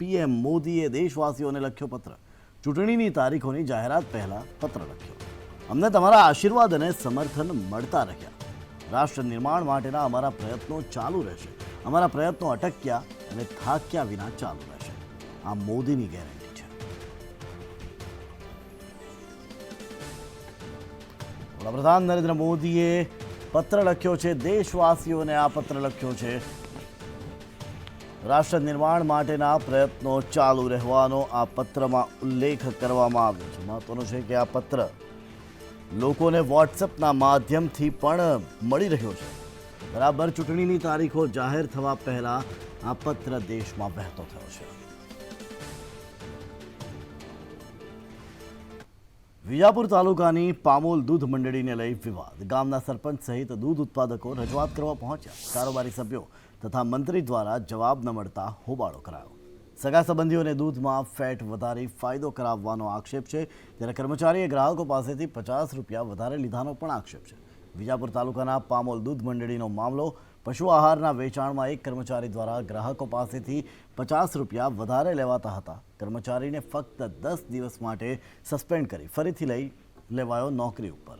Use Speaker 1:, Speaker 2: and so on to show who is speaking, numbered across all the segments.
Speaker 1: PM મોદીએ દેશવાસીઓને લખ્યો પત્ર. ચૂંટણીની તારીખોની જાહેરાત પહેલા પત્ર લખ્યો. અમને તમારા આશીર્વાદ અને સમર્થન મળતા રહ્યા. રાષ્ટ્ર નિર્માણ માટેના અમારા પ્રયત્નો ચાલુ રહેશે. અમારા પ્રયત્નો અટક્યા અને થાક્યા વિના ચાલુ રહેશે. આ મોદીની ગેરંટી છે. વડાપ્રધાન નરેન્દ્ર મોદીએ પત્ર લખ્યો છે. દેશવાસીઓને આ પત્ર લખ્યો છે. રાષ્ટ્ર નિર્માણ માટેના પ્રયત્નો ચાલુ રહેવાનો આ પત્રમાં ઉલ્લેખ કરવામાં આવ્યો છે. મહત્વનું છે કે આ પત્ર લોકોને વોટ્સએપના માધ્યમથી પણ મળી રહ્યો છે. બરાબર ચૂંટણીની તારીખો જાહેર થવા પહેલા આ પત્ર દેશમાં વહેતો થયો છે. વિજાપુર તાલુકાની પામોલ દૂધ મંડળીને લઈ વિવાદ. ગામના સરપંચ સહિત દૂધ ઉત્પાદકો રજૂઆત કરવા પહોંચ્યા. કારોબારી સભ્યો તથા મંત્રી દ્વારા જવાબ ન મળતા હોબાળો કરાયો. સગા સંબંધીઓને દૂધમાં ફેટ વધારી ફાયદો કરાવવાનો આક્ષેપ છે, ત્યારે કર્મચારીએ ગ્રાહકો પાસેથી ₹50 વધારે લીધાનો પણ આક્ષેપ છે. વિજાપુર તાલુકાના પામોલ દૂધ મંડળીનો મામલો. પશુ આહારના વેચાણમાં એક કર્મચારી દ્વારા ગ્રાહકો પાસેથી ₹50 વધારે લેવાતા હતા. કર્મચારીને ફક્ત 10 દિવસ માટે સસ્પેન્ડ કરી ફરીથી લઈ લેવાયો નોકરી ઉપર.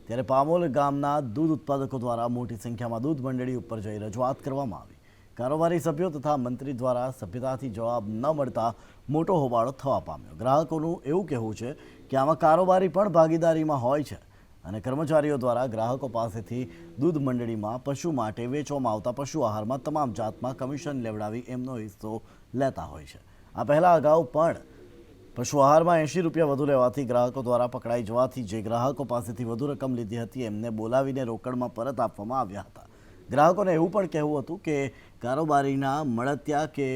Speaker 1: ત્યારે પામોલ ગામના દૂધ ઉત્પાદકો દ્વારા મોટી સંખ્યામાં દૂધ મંડળી ઉપર જઈ રજૂઆત કરવામાં આવી. કારોબારી સભ્યો તથા મંત્રી દ્વારા સભ્યતાથી જવાબ ન મળતા મોટો હોબાળો થવા પામ્યો. ગ્રાહકોનું એવું કહેવું છે કે આમાં કારોબારી પણ ભાગીદારીમાં હોય છે અને કર્મચારીઓ દ્વારા ગ્રાહકો પાસેથી દૂધ મંડળીમાં પશુ માટે વેચવામાં આવતા પશુ આહારમાં તમામ જાતમાં કમિશન લેવડાવી એમનો હિસ્સો લેતા હોય છે. આ પહેલાં અગાઉ પણ પશુ આહારમાં ₹80 વધુ લેવાથી ગ્રાહકો દ્વારા પકડાઈ જવાથી જે ગ્રાહકો પાસેથી વધુ રકમ લીધી હતી એમને બોલાવીને રોકડમાં પરત આપવામાં આવ્યા હતા. ગ્રાહકોને એવું પણ કહેવું હતું કે કારોબારીના મળતિયા કે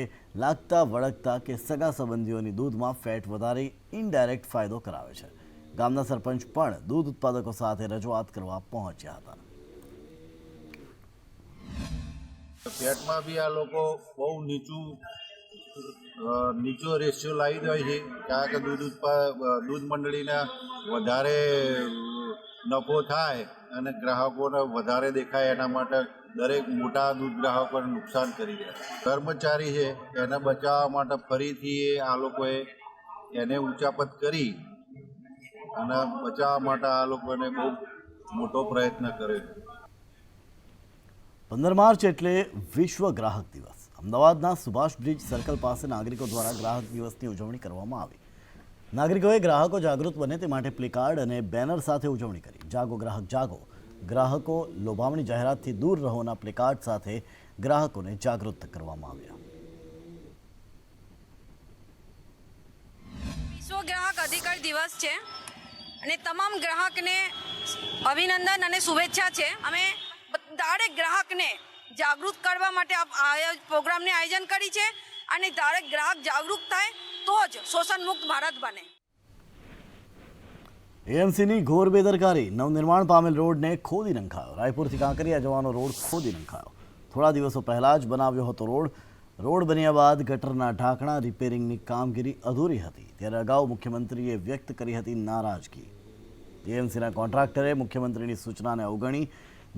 Speaker 1: લાગતા વળગતા કે સગા સંબંધીઓની દૂધમાં ફેટ વધારી ઇનડાયરેક્ટ ફાયદો કરાવે છે. ગામના સરપંચ પણ દૂધ ઉત્પાદકો સાથે રજૂઆત કરવા પહોંચ્યા હતા.
Speaker 2: ફેટમાં બી આ લોકો બહુ નીચો રેશિયો લાવી દે છે, કારણ કે દૂધ મંડળીને વધારે નફો થાય અને ગ્રાહકોને વધારે દેખાય એના માટે દરેક મોટા દૂધ ગ્રાહકોને નુકસાન કરી દે. કર્મચારી છે એને બચાવવા માટે ફરીથી આ લોકોએ એને ઊંચાપત કરી અને બચાવવા માટે આ લોકોને બહુ મોટો પ્રયત્ન કર્યો.
Speaker 1: 15 માર્ચ એટલે વિશ્વ ગ્રાહક દિવસ. અમદાવાદના સુભાષ બ્રિજ સર્કલ પાસે નાગરિકો દ્વારા ગ્રાહક દિવસની ઉજવણી કરવામાં આવી. નાગરિકોએ ગ્રાહકો જાગૃત બને તે માટે પ્લેકાર્ડ અને બેનર સાથે ઉજવણી કરી. જાગો ગ્રાહક જાગો. ગ્રાહકો લોભામણી જાહેરાતથી દૂર રહોના પ્લેકાર્ડ સાથે ગ્રાહકોને જાગૃત કરવામાં આવ્યા.
Speaker 3: વિશ્વ ગ્રાહક અધિકાર દિવસ છે અને તમામ ગ્રાહકને અભિનંદન અને શુભેચ્છા છે. અમે દરેક ગ્રાહકને જાગૃત કરવા માટે આ પ્રોગ્રામને આયોજન કરી છે અને દરેક ગ્રાહક જાગૃત થાય તો જ શોષણ મુક્ત ભારત બને.
Speaker 1: એએમસીની ઘોર બેદરકારી. નવનિર્માણ પામેલ રોડને ખોદી નંખાયો. રાયપુરથી કાંકરિયા જવાનો રોડ ખોદી નંખાયો. થોડા દિવસો પહેલા જ બનાવ્યો હતો રોડ બન્યા બાદ ગટરના ઢાંકણા રિપેરિંગની કામગીરી અધૂરી હતી. ત્યારે અગાઉ મુખ્યમંત્રીએ વ્યક્ત કરી હતી નારાજગી. એએમસીના કોન્ટ્રાક્ટરે મુખ્યમંત્રીની સૂચનાને અવગણી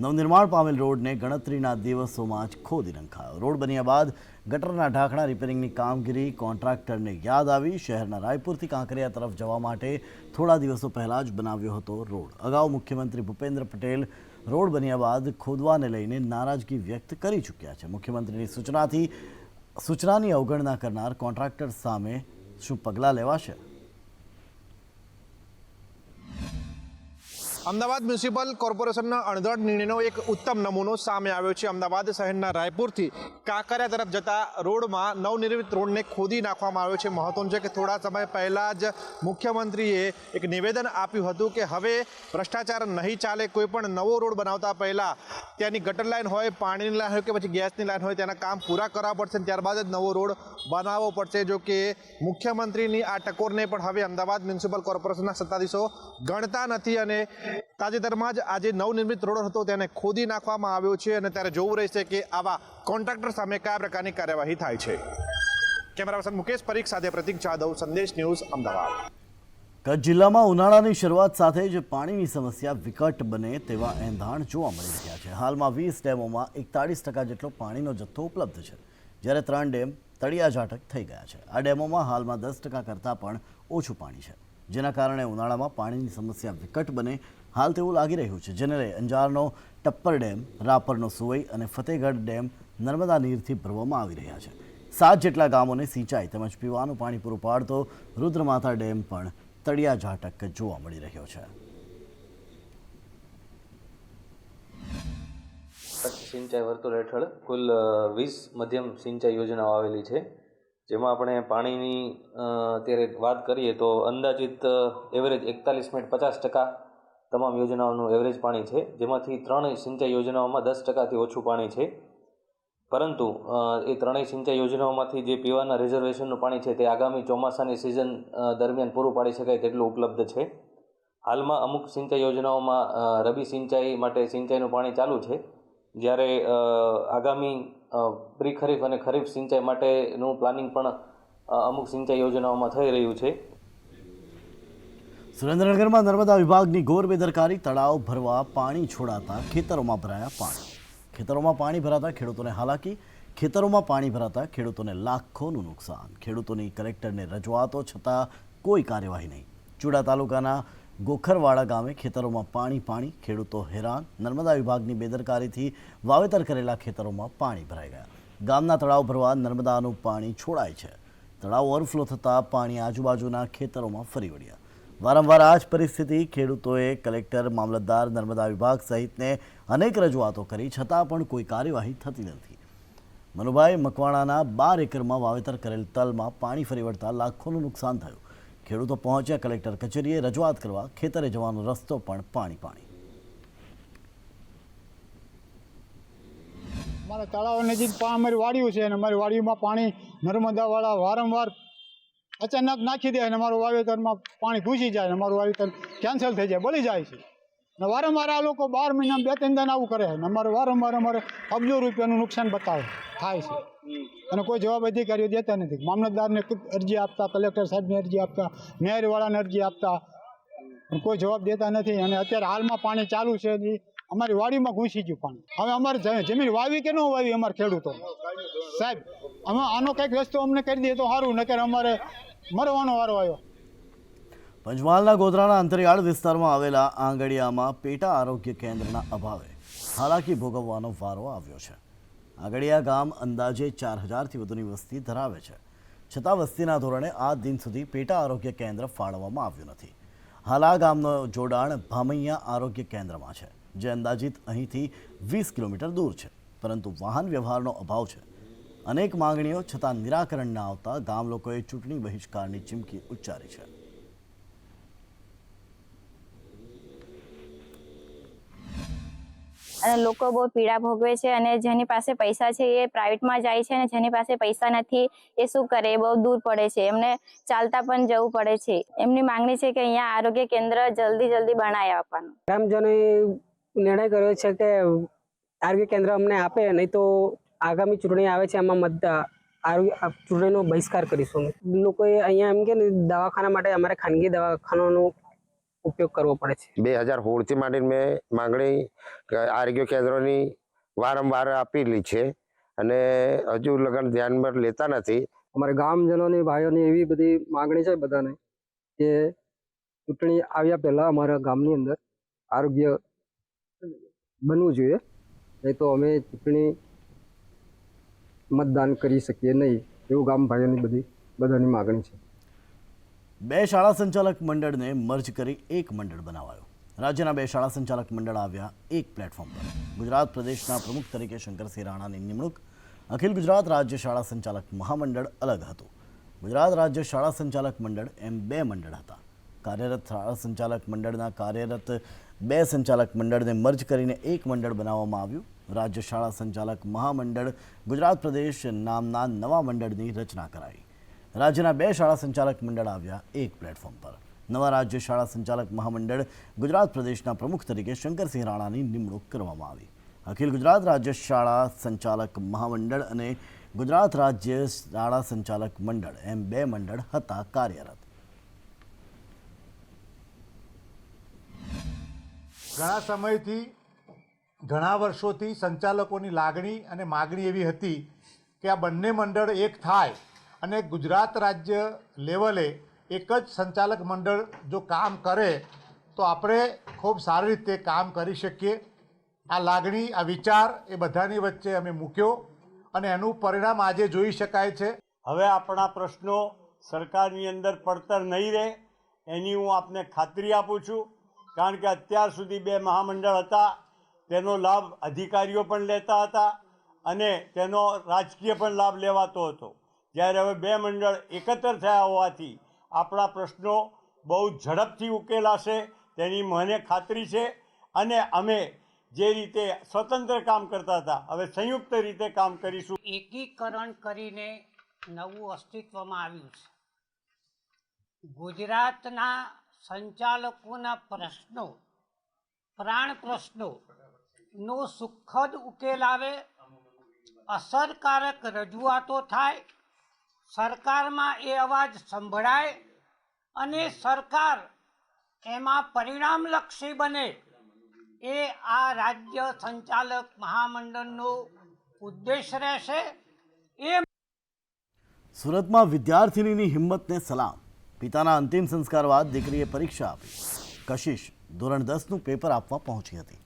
Speaker 1: નવનિર્માણ પામેલ રોડને ગણતરીના દિવસોમાં જ ખોદી નંખાયો. રોડ બન્યા બાદ ગટરના ઢાંકણા રિપેરિંગની કામગીરી કોન્ટ્રાક્ટરને યાદ આવી. શહેરના રાયપુરથી કાંકરિયા તરફ જવા માટે થોડા દિવસો પહેલા જ બનાવ્યો હતો રોડ. અગાઉ મુખ્યમંત્રી ભૂપેન્દ્ર પટેલ રોડ બન્યા બાદ ખોદવાને લઈને નારાજગી વ્યક્ત કરી ચૂક્યા છે. મુખ્યમંત્રીની સૂચનાની અવગણના કરનાર કોન્ટ્રાક્ટર સામે શું પગલાં લેવાશે?
Speaker 4: અમદાવાદ મ્યુનિસિપલ કોર્પોરેશનના અણઘડ નિર્ણયનો એક ઉત્તમ નમૂનો સામે આવ્યો છે. અમદાવાદ શહેરના રાયપુરથી કાંકરિયા તરફ જતા રોડમાં નવનિર્મિત રોડને ખોદી નાખવામાં આવ્યો છે. મહત્વનું છે કે થોડા સમય પહેલાં જ મુખ્યમંત્રીએ એક નિવેદન આપ્યું હતું કે હવે ભ્રષ્ટાચાર નહીં ચાલે. કોઈ પણ નવો રોડ બનાવતા પહેલાં ત્યાંની ગટર લાઇન હોય, પાણીની લાઇન હોય કે પછી ગેસની લાઇન હોય તેના કામ પૂરા કરવા પડશે અને ત્યારબાદ જ નવો રોડ બનાવવો પડશે. જો કે મુખ્યમંત્રીની આ ટકોરને પણ હવે અમદાવાદ મ્યુનિસિપલ કોર્પોરેશનના સત્તાધીશો ગણતા નથી અને તાજેતરમાં જ આજે નવનિર્મિત રોડ હતો તેને ખોદી નાખવામાં આવ્યો છે અને ત્યારે જોવું રહેશે કે આવા કોન્ટ્રાક્ટર સામે કયા પ્રકારની કાર્યવાહી થાય છે. કેમેરા પર્સન મુકેશ પરીખ સાથે પ્રતિક જાદવ, સંદેશ ન્યૂઝ, અમદાવાદ.
Speaker 1: કચ્છ જિલ્લામાં ઉનાળાની શરૂઆત સાથે જ પાણીની સમસ્યા વિકટ બને તેવા એંધાણ જોવા મળી રહ્યા છે. હાલમાં 20 ડેમોમાં 41% જેટલો પાણીનો જથ્થો ઉપલબ્ધ છે, જ્યારે 3 ડેમ તળિયાઝાટક થઈ ગયા છે. આ ડેમોમાં હાલમાં 10% કરતાં પણ ઓછું પાણી છે, જેના કારણે ઉનાળામાં પાણીની સમસ્યા વિકટ બને હાલ તેવું લાગી રહ્યું છે, જેને લઈ અંજારનો ટપ્પર ડેમ, રાપરનો સુવઈ અને ફતેહગઢ ડેમ નર્મદા નીરથી ભરવામાં આવી રહ્યા છે. 7 જેટલા ગામોને સિંચાઈ તેમજ પીવાનું પાણી પૂરું પાડતો રુદ્રમાતા ડેમ પણ તળિયાઝાટક જોવા મળી રહ્યો છે.
Speaker 5: સિંચાઈ વર્તુળ હેઠળ કુલ 20 મધ્યમ સિંચાઈ યોજનાઓ આવેલી છે, જેમાં આપણે પાણીની અત્યારે વાત કરીએ તો અંદાજિત એવરેજ 41.50% તમામ યોજનાઓનું એવરેજ પાણી છે, જેમાંથી 3 સિંચાઈ યોજનાઓમાં 10%થી ઓછું પાણી છે. પરંતુ એ 3 સિંચાઈ યોજનાઓમાંથી જે પીવાના રિઝર્વેશનનું પાણી છે તે આગામી ચોમાસાની સિઝન દરમિયાન પૂરું પાડી શકાય તેટલું ઉપલબ્ધ છે. હાલમાં અમુક સિંચાઈ યોજનાઓમાં રબી સિંચાઈ માટે સિંચાઈનું પાણી ચાલુ છે, જ્યારે આગામી પ્રી ખરીફ અને ખરીફ સિંચાઈ માટેનું પ્લાનિંગ પણ અમુક સિંચાઈ યોજનાઓમાં થઈ રહ્યું છે.
Speaker 1: સુરેન્દ્રનગરમાં નર્મદા વિભાગની ઘોર બેદરકારી. તળાવ ભરવા પાણી છોડાતા ખેતરોમાં ભરાયા પાણી. ખેતરોમાં પાણી ભરાતા ખેડૂતોને હાલાકી. ખેતરોમાં પાણી ભરાતા ખેડૂતોને લાખોનું નુકસાન. ખેડૂતોની કલેક્ટરને રજૂઆતો છતાં કોઈ કાર્યવાહી નહીં. ચુડા તાલુકાના ગોખરવાડા ગામે ખેતરોમાં પાણી. ખેડૂતો હેરાન. નર્મદા વિભાગની બેદરકારીથી વાવેતર કરેલા ખેતરોમાં પાણી ભરાઈ ગયા. ગામના તળાવ ભરવા નર્મદાનું પાણી છોડાય છે. તળાવ ઓવરફ્લો થતાં પાણી આજુબાજુના ખેતરોમાં ફરી વળ્યા. વારંવાર આ જ પરિસ્થિતિ. ખેડૂતોએ કલેક્ટર, મામલતદાર, નર્મદા વિભાગ સહિતને અનેક રજૂઆતો કરી, છતાં પણ કોઈ કાર્યવાહી થતી નથી. મનુભાઈ મકવાણાના 12 એકરમાં વાવેતર કરેલ તલમાં પાણી ફરી વળતા લાખોનું નુકસાન થયું. ખેડૂતો પહોંચ્યા કલેક્ટર કચેરીએ રજૂઆત કરવા. ખેતરે જવાનો રસ્તો પણ પાણી.
Speaker 6: અમારા તળાવ નજીક અમારી વાડીઓ છે અને અમારી વાડીમાં પાણી નર્મદાવાળા વારંવાર અચાનક નાખી દે અને અમારું વાવેતરમાં પાણી ઘૂસી જાય અને અમારું વાવેતર કેન્સલ થઈ જાય, બળી જાય છે. અને વારંવાર આ લોકો 12 મહિનામાં 2-3 દાન આવું કરે અને અમારે વારંવાર અબજો રૂપિયાનું નુકસાન થાય છે અને કોઈ જવાબ અધિકારીઓ દેતા નથી. મામલતદારને અરજી આપતા, કલેક્ટર સાહેબને અરજી આપતા, મેયરવાળાને અરજી આપતા, પણ કોઈ જવાબ દેતા નથી. અને અત્યારે હાલમાં પાણી ચાલુ છે, અમારી વાડીમાં ઘૂસી ગયું પાણી. હવે અમારે જમીન વાવી કે ન વાવી અમારે ખેડૂતો સાહેબ, અમે આનો કંઈક રસ્તો અમને કરી દઈએ તો સારું, નકર અમારે મરવાનો વારો આવ્યો.
Speaker 1: પંચમહાલના ગોધરાના અંતરિયાળ વિસ્તારમાં આવેલા આંગડિયામાં પેટા આરોગ્ય કેન્દ્રના અભાવે હાલાકી ભોગવવાનો વારો આવ્યો છે. આંગડિયા ગામ અંદાજે 4000થી વધુની વસ્તી ધરાવે છે, છતાં વસ્તીના ધોરણે આજ દિન સુધી પેટા આરોગ્ય કેન્દ્ર ફાળવવામાં આવ્યું નથી. હાલ આ ગામનું જોડાણ ભામૈયા આરોગ્ય કેન્દ્રમાં છે, જે અંદાજિત અહીંથી 20 કિલોમીટર દૂર છે, પરંતુ વાહન વ્યવહારનો અભાવ છે. અનેક માંગણીઓ છતાં નિરાકરણ ન આવતા ગામ લોકોએ ચૂંટણી બહિષ્કારની ચીમકી ઉચ્ચારી છે.
Speaker 7: અને લોકો બહુ પીડા ભોગવે છે અને જેની પાસે પૈસા છે એ પ્રાઇવેટમાં જાય છે અને જેની પાસે પૈસા નથી એ શું કરે, એ બહુ દૂર પડે છે, એમને ચાલતા પણ જવું પડે છે. એમની માંગણી છે કે અહીંયા આરોગ્ય કેન્દ્ર જલ્દી બનાવી આપવાનું.
Speaker 8: ગ્રામજનોએ નિર્ણય કર્યો છે કે આરોગ્ય કેન્દ્ર અમને આપે, નહીં તો આગામી ચૂંટણી આવે છે એમાં ચૂંટણીનો બહિષ્કાર કરીશું. લોકોએ અહીંયા એમ કે દવાખાના માટે અમારે ખાનગી દવાખાનાનો ઉપયોગ કરવો પડે છે.
Speaker 9: 2016થી માંડીને મેં માંગણી આરોગ્ય કેન્દ્રોની વારંવાર આપેલી છે અને હજુ લગન ધ્યાનમાં લેતા નથી.
Speaker 8: અમારે ગામજનોની, ભાઈઓની એવી બધી માંગણી છે બધાને કે ચૂંટણી આવ્યા પહેલા અમારા ગામની અંદર આરોગ્ય બનવું જોઈએ, નહીં તો અમે ચૂંટણી મતદાન કરી શકીએ નહીં, એવું ગામ ભાઈઓની બધાની માંગણી છે.
Speaker 1: 2 શાળા સંચાલક મંડળને મર્જ કરી એક મંડળ બનાવાયો. રાજ્યના 2 શાળા સંચાલક મંડળ આવ્યા એક પ્લેટફોર્મ પર. ગુજરાત પ્રદેશના પ્રમુખ તરીકે શંકરસિંહ રાણાની નિમણૂક. અખિલ ગુજરાત રાજ્ય શાળા સંચાલક મહામંડળ અલગ હતું. ગુજરાત રાજ્ય શાળા સંચાલક મંડળ એમ 2 મંડળ હતા. કાર્યરત શાળા સંચાલક મંડળના કાર્યરત 2 સંચાલક મંડળને મર્જ કરીને એક મંડળ બનાવવામાં આવ્યું. રાજ્ય શાળા સંચાલક મહામંડળ ગુજરાત પ્રદેશ નામના નવા મંડળની રચના કરાઈ. રાજ્યના 2 શાળા સંચાલક મંડળ આવ્યા એક પ્લેટફોર્મ પર. નવા રાજ્ય શાળા સંચાલક મહામંડળ ગુજરાત પ્રદેશના પ્રમુખ તરીકે શંકરસિંહ રાણાની નિમણૂક કરવામાં આવી. અખિલ ગુજરાત રાજ્ય શાળા સંચાલક મહામંડળ અને ગુજરાત રાજ્ય શાળા સંચાલક મંડળ એમ 2 મંડળ હતા કાર્યરત.
Speaker 10: ઘણા સમયથી, ઘણા વર્ષોથી સંચાલકોની લાગણી અને માગણી એવી હતી કે આ બંને મંડળ એક થાય અને ગુજરાત રાજ્ય લેવલે એક જ સંચાલક મંડળ જો કામ કરે તો આપણે ખૂબ સારી રીતે કામ કરી શકીએ. આ લાગણી, આ વિચાર એ બધાની વચ્ચે અમે મૂક્યો અને એનું પરિણામ આજે જોઈ શકાય છે.
Speaker 11: હવે આપણા પ્રશ્નો સરકારની અંદર પડતર નહીં રહે એની હું આપને ખાતરી આપું છું, કારણ કે અત્યાર સુધી 2 મહામંડળ હતા, તેનો લાભ અધિકારીઓ પણ લેતા હતા અને તેનો રાજકીય પણ લાભ લેવાતો હતો. જ્યારે હવે 2 મંડળ એકત્ર થયા હોવાથી આપણા પ્રશ્નો બહુ ઝડપથી ઉકેલાશે તેની મને ખાતરી છે. અને અમે જે રીતે સ્વતંત્ર કામ કરતા હતા હવે સંયુક્ત રીતે કામ કરીશું.
Speaker 12: એકીકરણ કરીને નવું અસ્તિત્વમાં આવ્યું છે. ગુજરાતના સંચાલકોના પ્રશ્નો, પ્રાણ પ્રશ્નોનો સુખદ ઉકેલ આવે, અસરકારક રજૂઆતો થાય, સરકારમાં એ અવાજ સંભળાય અને સરકાર એમાં પરિણામલક્ષી બને એ આ રાજ્ય સંચાલક મહામંડળનો ઉદ્દેશ રહેશે.
Speaker 1: સુરતમાં વિદ્યાર્થિનીની હિંમતને સલામ. પિતાના અંતિમ સંસ્કાર બાદ દીકરીએ પરીક્ષા આપી. કશિશ ધોરણ 10નું પેપર આપવા પહોંચી હતી.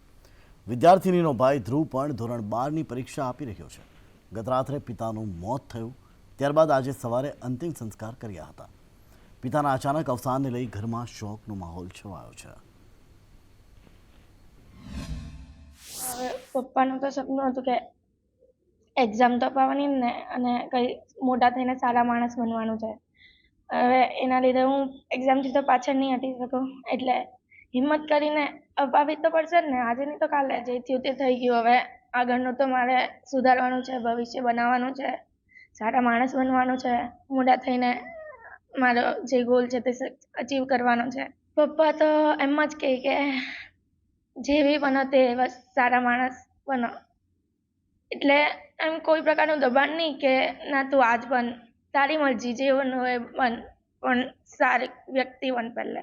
Speaker 1: વિદ્યાર્થિનીનો ભાઈ ધ્રુવ પણ ધોરણ 12ની પરીક્ષા આપી રહ્યો છે. ગત રાત્રે પિતાનું મોત થયું, ત્યારબાદ આજે સવારે અંતિમ સંસ્કાર કર્યા હતા. પિતાના અચાનક અવસાનને લઈ ઘરમાં શોકનો માહોલ છવાયો છે.
Speaker 7: પપ્પાનું તો સપનું હતું કે એક્ઝામ તો અપાવવાની ને અને કંઈ મોટા થઈને સારા માણસ બનવાનું છે. હવે એના લીધે હું એક્ઝામથી તો પાછળ નહીં હટી શકું, એટલે હિંમત કરીને અપાવી તો પડશે જ ને. આજે નહીં તો કાલે જે થયું તે થઈ ગયું. હવે આગળનું તો મારે સુધારવાનું છે, ભવિષ્ય બનાવવાનું છે, સારા માણસ બનવાનું છે, મોટા થઈને મારો જે ગોલ છે તે અચીવ કરવાનો છે. પપ્પા તો એમ જ કહે કે જે બી બનો તે બસ સારા માણસ બનો, એટલે એમ કોઈ પ્રકારનું દબાણ નહીં કે ના તું આજ બન, તારી મરજી જે બનવું હોય બન, પણ સારી વ્યક્તિ બન પહેલે.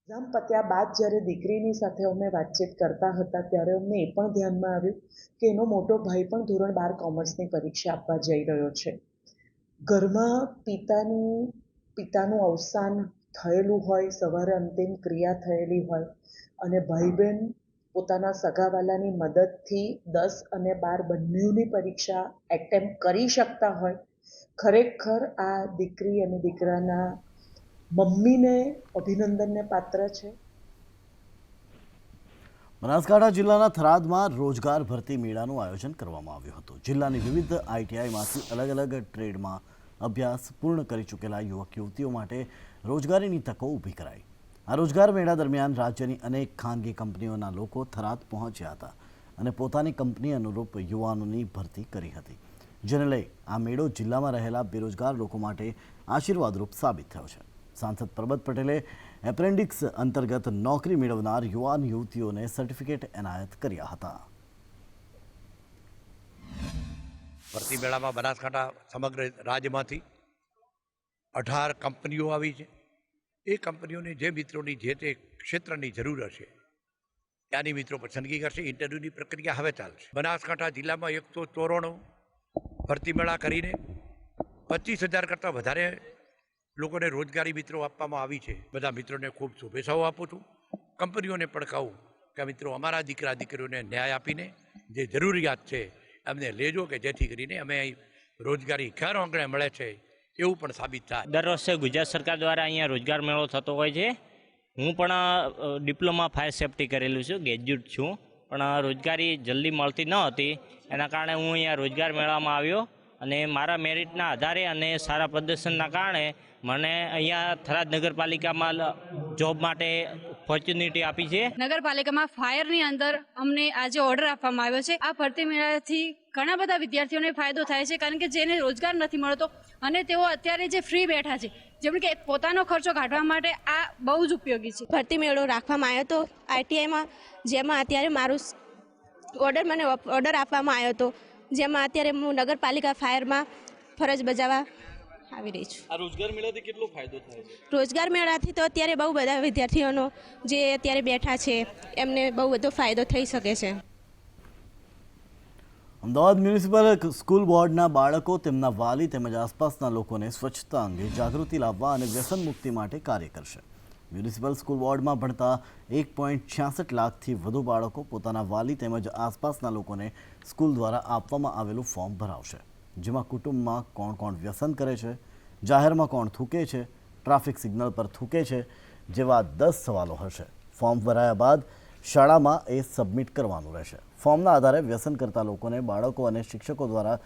Speaker 13: એક્ઝામ પત્યા બાદ જ્યારે દીકરીની સાથે અમે વાતચીત કરતા હતા ત્યારે અમને એ પણ ધ્યાનમાં આવ્યું કે એનો મોટો ભાઈ પણ ધોરણ 12 કોમર્સની પરીક્ષા આપવા જઈ રહ્યો છે. ઘરમાં પિતાનું અવસાન થયેલું હોય, સવારે અંતિમ ક્રિયા થયેલી હોય અને ભાઈ બહેન પોતાના સગાવાલાની મદદથી 10 અને 12 બંનેની પરીક્ષા એટેમ્પ્ટ કરી શકતા હોય, ખરેખર આ દીકરી અને દીકરાના મમ્મીને અભિનંદનને પાત્ર છે.
Speaker 1: બનાસકાંઠા જિલ્લાના થરાદમાં રોજગાર ભરતી મેળાનું આયોજન કરવામાં આવ્યું હતું. જિલ્લાની વિવિધ ITIમાંથી અલગ અલગ ટ્રેડમાં અભ્યાસ પૂર્ણ કરી ચૂકેલા યુવક યુવતીઓ માટે રોજગારીની તકો ઊભી કરાઈ. આ રોજગાર મેળા દરમિયાન રાજ્યની અનેક ખાનગી કંપનીઓના લોકો થરાદ પહોંચ્યા હતા અને પોતાની કંપની અનુરૂપ યુવાનોની ભરતી કરી હતી, જેને લઈ આ મેળો જિલ્લામાં રહેલા બેરોજગાર લોકો માટે આશીર્વાદરૂપ સાબિત થયો છે. સાંસદ પરબત પટેલે એપ્રેન્ડિક્સ અંતર્ગત નોકરી મેળવનાર યુવાન યુવતીઓને સર્ટિફિકેટ એનાયત કર્યા હતા.
Speaker 14: ભરતી મેળામાં બનાસકાંઠા સમગ્ર રાજ્યમાંથી 18 કંપનીઓ આવી છે. એ કંપનીઓની જે મિત્રોની જે તે ક્ષેત્રની જરૂર હશે ત્યાંની મિત્રો પસંદગી કરશે. ઇન્ટરવ્યૂની પ્રક્રિયા હવે ચાલશે. બનાસકાંઠા જિલ્લામાં 194 ભરતી મેળા કરીને 25,000 કરતાં વધારે લોકોને રોજગારી મિત્રો આપવામાં આવી છે. બધા મિત્રોને ખૂબ શુભેચ્છાઓ આપું છું. કંપનીઓને પણ કહું કે મિત્રો અમારા દીકરા દીકરીઓને ન્યાય આપીને જે જરૂરિયાત છે એમને લેજો, કે જેથી કરીને અમે અહીં રોજગારી ઘર આંગણે મળે છે એવું પણ સાબિત થાય.
Speaker 15: દર વર્ષે ગુજરાત સરકાર દ્વારા અહીંયા રોજગાર મેળો થતો હોય છે. હું પણ ડિપ્લોમા ફાયર સેફ્ટી કરેલું છું, ગ્રેજ્યુએટ છું, પણ રોજગારી જલ્દી મળતી ન હતી. એના કારણે હું અહીંયા રોજગાર મેળામાં આવ્યો અને મારા મેરિટના આધારે અને સારા પ્રદર્શનના કારણે મને અહીંયા થરાદ નગરપાલિકામાં જોબ માટે ઓપોર્ચ્યુનિટી આપી છે.
Speaker 16: નગરપાલિકામાં ફાયરની અંદર અમને આજે ઓર્ડર આપવામાં આવ્યો છે. આ ભરતી મેળાથી ઘણા બધા વિદ્યાર્થીઓને ફાયદો થાય છે, કારણ કે જેને રોજગાર નથી મળતો અને તેઓ અત્યારે જે ફ્રી બેઠા છે, જેમ કે પોતાનો ખર્ચો કાઢવા માટે આ બહુ જ ઉપયોગી છે.
Speaker 17: ભરતી મેળો રાખવામાં આવ્યો હતો ITIમાં, જેમાં અત્યારે મને ઓર્ડર આપવામાં આવ્યો હતો, જેમાં અત્યારે હું નગરપાલિકા ફાયરમાં ફરજ બજાવવા આવી રહી છું.
Speaker 18: આ રોજગાર મેળાથી કેટલો ફાયદો થાય છે?
Speaker 17: રોજગાર મેળાથી તો અત્યારે બહુ બધા વિદ્યાર્થીઓનો જે અત્યારે બેઠા છે એમને બહુ બધો ફાયદો થઈ શકે છે.
Speaker 1: અમદાવાદ મ્યુનિસિપલ સ્કૂલ બોર્ડના બાળકો તેમના વાલી તેમજ આસપાસના લોકોને સ્વચ્છતા અંગે જાગૃતિ લાવવા અને વ્યસન મુક્તિ માટે કાર્ય કરશે. મ્યુનિસિપલ સ્કૂલ બોર્ડમાં ભણતા 1.66 લાખથી વધુ બાળકો પોતાના વાલી તેમજ આસપાસના લોકોને સ્કૂલ દ્વારા આપવામાં આવેલું ફોર્મ ભરાવશે, જેમાં કુટુંબમાં કોણ કોણ વ્યસન કરે છે, જાહેરમાં કોણ થૂકે છે, ટ્રાફિક સિગ્નલ પર થૂકે છે જેવા 10 સવાલો હશે. ફોર્મ ભરાયા બાદ શાળામાં એ સબમિટ કરવાનું રહેશે. ફોર્મના આધારે વ્યસન કરતા લોકોને બાળકો અને શિક્ષકો દ્વારા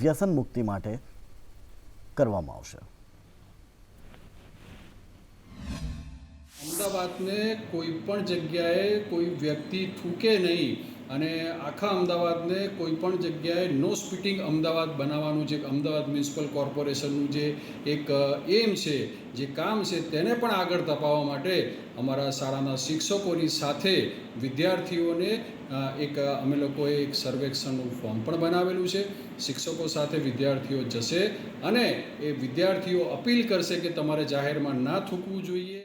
Speaker 1: વ્યસન મુક્તિ માટે કરવામાં આવશે.
Speaker 19: અમદાવાદને કોઈ પણ જગ્યાએ કોઈ વ્યક્તિ થૂકે નહીં અને આખા અમદાવાદને કોઈ પણ જગ્યાએ નો સ્પિટિંગ અમદાવાદ બનાવવાનું જે અમદાવાદ મ્યુનિસિપલ કોર્પોરેશનનું જે એક એમ છે, જે કામ છે, તેને પણ આગળ ધપાવવા માટે અમારા શાળાના શિક્ષકોની સાથે વિદ્યાર્થીઓને અમે લોકોએ એક સર્વેક્ષણનું ફોર્મ પણ બનાવેલું છે. શિક્ષકો સાથે વિદ્યાર્થીઓ જશે અને એ વિદ્યાર્થીઓ અપીલ કરશે કે તમારે જાહેરમાં ના થૂકવું જોઈએ.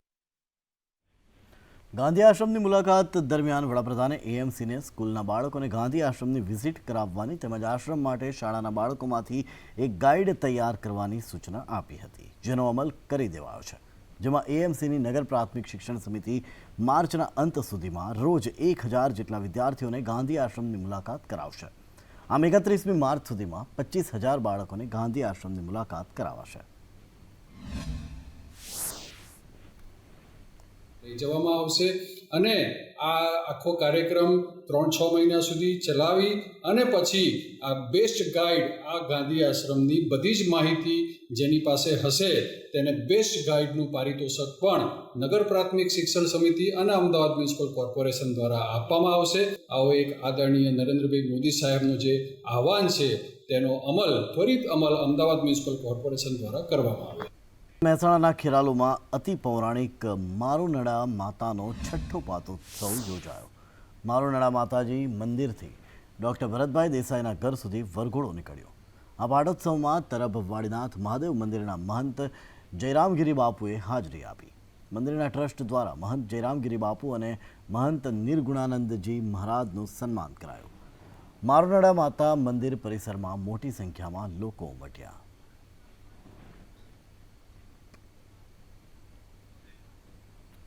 Speaker 1: ગાંધી આશ્રમની મુલાકાત દરમિયાન વડાપ્રધાને એએમસીને સ્કૂલના બાળકોને ગાંધી આશ્રમની વિઝિટ કરાવવાની તેમજ આશ્રમ માટે શાળાના બાળકોમાંથી એક ગાઈડ તૈયાર કરવાની સૂચના આપી હતી, જેનો અમલ કરી દેવાયો છે. જેમાં એએમસીની નગર પ્રાથમિક શિક્ષણ સમિતિ માર્ચના અંત સુધીમાં રોજ 1000 જેટલા વિદ્યાર્થીઓને ગાંધી આશ્રમની મુલાકાત કરાવશે. આમ 31મી માર્ચ સુધીમાં 25,000 બાળકોને ગાંધી આશ્રમની મુલાકાત કરાવાશે.
Speaker 19: લઈ જવામાં આવશે અને આ આખો કાર્યક્રમ 3-6 મહિના સુધી ચલાવી અને પછી આ બેસ્ટ ગાઈડ, આ ગાંધી આશ્રમની બધી જ માહિતી જેની પાસે હશે તેને બેસ્ટ ગાઈડનું પારિતોષક પણ નગર પ્રાથમિક શિક્ષણ સમિતિ અને અમદાવાદ મ્યુનિસિપલ કોર્પોરેશન દ્વારા આપવામાં આવશે. આવો એક આદરણીય નરેન્દ્રભાઈ મોદી સાહેબનું જે આહવાન છે તેનો ત્વરિત અમલ અમદાવાદ મ્યુનિસિપલ કોર્પોરેશન દ્વારા કરવામાં આવે.
Speaker 1: મહેસાણાના ખેરાલુમાં અતિ પૌરાણિક મારુનડા માતાનો 6ઠ્ઠો પાટોત્સવ યોજાયો. મારુનડા માતાજી મંદિરથી ડૉક્ટર ભરતભાઈ દેસાઈના ઘર સુધી વરઘોડો નીકળ્યો. આ પાટોત્સવમાં તરફ વાડીનાથ મહાદેવ મંદિરના મહંત જયરામગીરી બાપુએ હાજરી આપી. મંદિરના ટ્રસ્ટ દ્વારા મહંત જયરામગીરી બાપુ અને મહંત નિર્ગુણાનંદજી મહારાજનું સન્માન કરાયું. મારુનડા માતા મંદિર પરિસરમાં મોટી સંખ્યામાં લોકો ઉમટ્યા.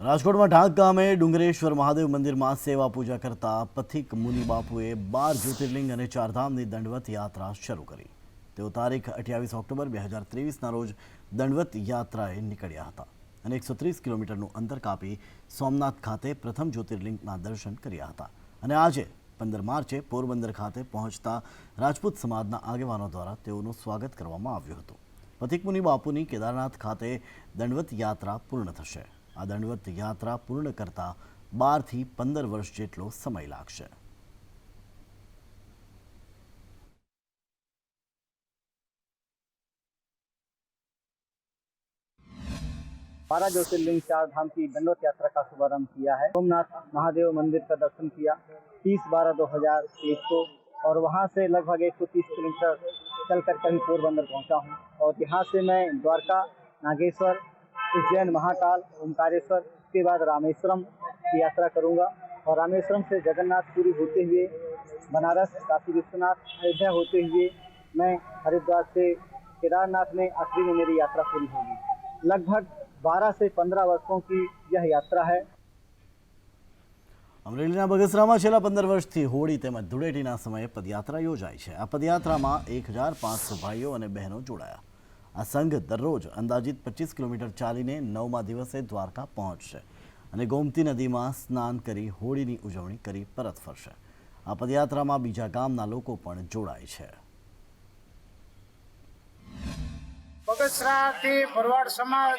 Speaker 1: રાજકોટમાં ઢાંક ગામે ડુંગરેશ્વર મહાદેવ મંદિરમાં સેવા પૂજા કરતા પથિક મુનિ બાપુએ 12 જ્યોતિર્લિંગ અને 4 ધામની દંડવત યાત્રા શરૂ કરી. તેઓ તારીખ 28 ઓક્ટોબર 2023ના રોજ દંડવત યાત્રાએ નીકળ્યા હતા અને 130 કિલોમીટરનું અંતર કાપી સોમનાથ ખાતે પ્રથમ જ્યોતિર્લિંગના દર્શન કર્યા હતા અને આજે 15 માર્ચે પોરબંદર ખાતે પહોંચતા રાજપૂત સમાજના આગેવાનો દ્વારા તેઓનું સ્વાગત કરવામાં આવ્યું હતું. પથિક મુનિ બાપુની કેદારનાથ ખાતે દંડવત યાત્રા પૂર્ણ થશે. આ દંડવત યાત્રા પૂર્ણ કરતા 12 થી 15 વર્ષ જેટલો સમય લાગશે.
Speaker 20: 12 ज्योतिर्लिंग 4 धाम की दंडवत यात्रा का शुभारंभ किया है. सोमनाथ महादेव मंदिर का दर्शन किया 30/12/2023 को और वहां से लगभग 130 किलोमीटर चलकर कहीं पोरबंदर पहुंचा हूं और यहां से मैं द्वारका, नागेश्वर, उज्जैन, महाकाल, ओमकारेश्वर, उसके बाद रामेश्वरम की यात्रा करूंगा और रामेश्वरम से जगन्नाथपुरी होते हुए बनारस, काशी विश्वनाथ, अयोध्या होते हुए मैं हरिद्वार से केदारनाथ में आखिरी में मेरी यात्रा पूरी होगी. लगभग 12 से 15 वर्षों की यह यात्रा है.
Speaker 1: અમરેલીના બગસરામાં છેલ્લા 15 વર્ષથી હોળી તેમજ ધૂળેટીના સમયે પદયાત્રા યોજાય છે. આ પદયાત્રામાં 1500 ભાઈઓ અને બહેનો જોડાયા. આ સંઘ દરરોજ અંદાજિત 25 કિલોમીટર ચાલીને 9મા દિવસે દ્વારકા પહોંચશે અને ગોમતી નદીમાં સ્નાન કરી હોળીની ઉજવણી કરી પરત ફરશે. આ પદયાત્રામાં બીજા ગામના લોકો પણ જોડાય છે.
Speaker 21: બગસરાથી ભરવાડ સમાજ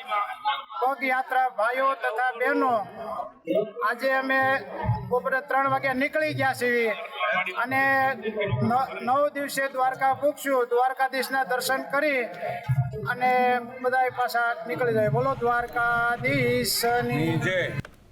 Speaker 21: પગયાત્રા ભાઈઓ તથા બહેનો આજે અમે બપોરે 3 વાગ્યા નીકળી ગયા છીએ અને 9 દિવસે દ્વારકા પૂગશું. દ્વારકાધીશના દર્શન કરી અને બધા પાછા નીકળી જાય. બોલો દ્વારકાધીશની જય.